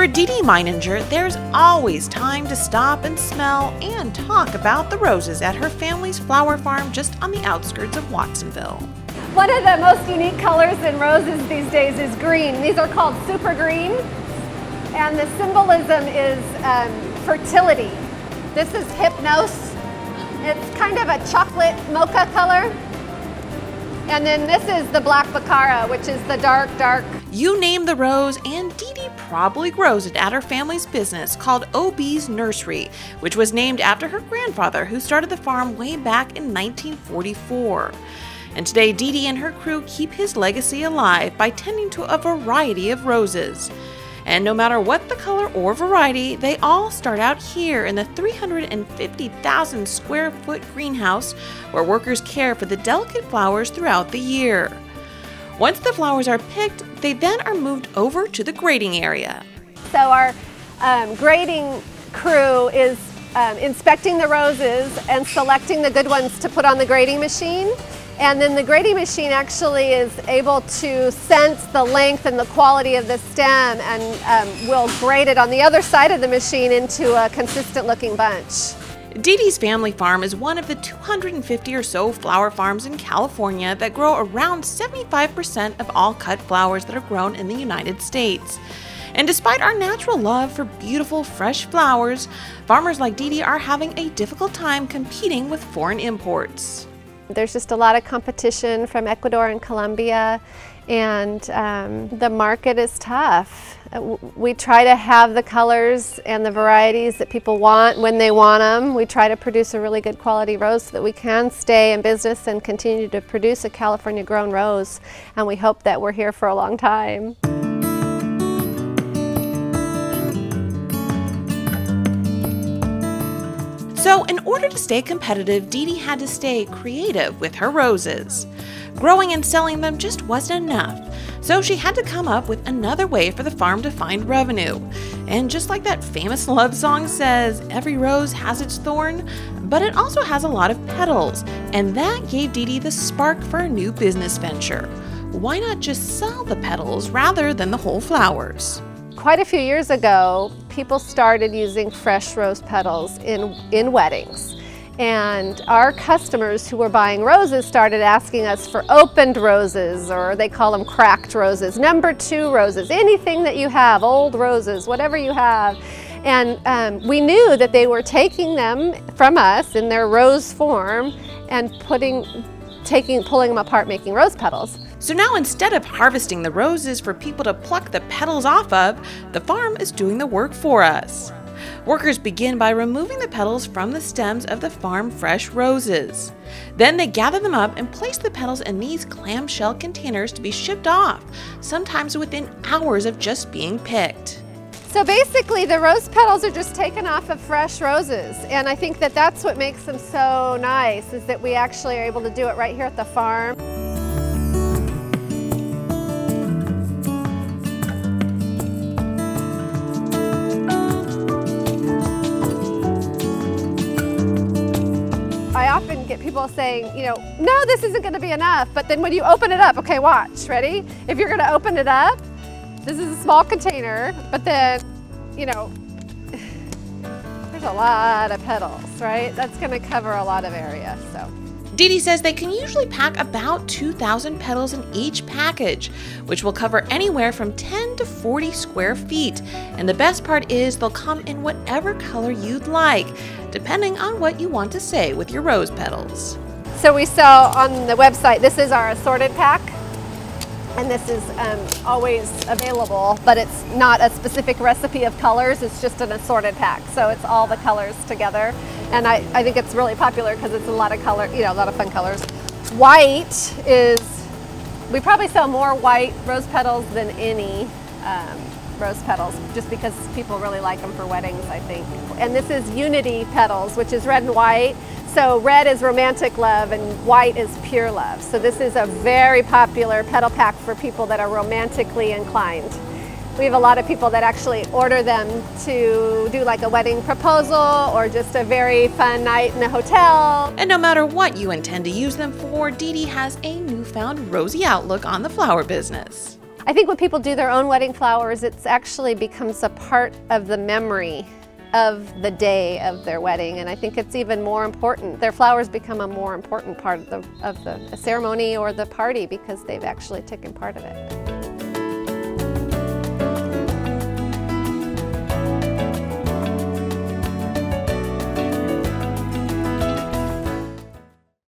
For Dee Dee Meininger, there's always time to stop and smell and talk about the roses at her family's flower farm just on the outskirts of Watsonville. One of the most unique colors in roses these days is green. These are called super green, and the symbolism is fertility. This is hypnos. It's kind of a chocolate mocha color. And then this is the black baccara, which is the dark. You name the rose, and Dee Dee probably grows it at her family's business called OB's Nursery, which was named after her grandfather who started the farm way back in 1944. And today Dee Dee and her crew keep his legacy alive by tending to a variety of roses. And no matter what the color or variety, they all start out here in the 350,000 square foot greenhouse where workers care for the delicate flowers throughout the year. Once the flowers are picked, they then are moved over to the grading area. So our grading crew is inspecting the roses and selecting the good ones to put on the grading machine. And then the grading machine actually is able to sense the length and the quality of the stem and will grade it on the other side of the machine into a consistent looking bunch. Dee Dee's family farm is one of the 250 or so flower farms in California that grow around 75% of all cut flowers that are grown in the United States. And despite our natural love for beautiful, fresh flowers, farmers like Dee Dee are having a difficult time competing with foreign imports. There's just a lot of competition from Ecuador and Colombia, and the market is tough. We try to have the colors and the varieties that people want when they want them. We try to produce a really good quality rose so that we can stay in business and continue to produce a California grown rose, and we hope that we're here for a long time. So in order to stay competitive, Dee Dee had to stay creative with her roses. Growing and selling them just wasn't enough, so she had to come up with another way for the farm to find revenue. And just like that famous love song says, every rose has its thorn, but it also has a lot of petals, and that gave Dee Dee the spark for a new business venture. Why not just sell the petals rather than the whole flowers? Quite a few years ago, people started using fresh rose petals in weddings. And our customers who were buying roses started asking us for opened roses, or they call them cracked roses, number 2 roses, anything that you have, old roses, whatever you have. And we knew that they were taking them from us in their rose form and pulling them apart, making rose petals. So now instead of harvesting the roses for people to pluck the petals off of, the farm is doing the work for us. Workers begin by removing the petals from the stems of the farm fresh roses. Then they gather them up and place the petals in these clamshell containers to be shipped off, sometimes within hours of just being picked. So basically the rose petals are just taken off of fresh roses, and I think that that's what makes them so nice, is that we actually are able to do it right here at the farm. I often get people saying, you know, no, this isn't going to be enough, but then when you open it up, okay, watch, ready? If you're going to open it up, this is a small container, but then, you know, there's a lot of petals, right? That's going to cover a lot of area, so. Dee Dee says they can usually pack about 2,000 petals in each package, which will cover anywhere from 10 to 40 square feet. And the best part is they'll come in whatever color you'd like, depending on what you want to say with your rose petals. So we sell on the website, this is our assorted pack. And this is always available, but it's not a specific recipe of colors, it's just an assorted pack. So it's all the colors together. And I think it's really popular because it's a lot of color, you know, a lot of fun colors. White is, we probably sell more white rose petals than any rose petals, just because people really like them for weddings, I think. And this is Unity petals, which is red and white. So red is romantic love and white is pure love. So this is a very popular petal pack for people that are romantically inclined. We have a lot of people that actually order them to do like a wedding proposal or just a very fun night in a hotel. And no matter what you intend to use them for, Dee Dee has a newfound rosy outlook on the flower business. I think when people do their own wedding flowers, it actually becomes a part of the memory of the day of their wedding, and I think it's even more important. Their flowers become a more important part of the ceremony or the party because they've actually taken part of it.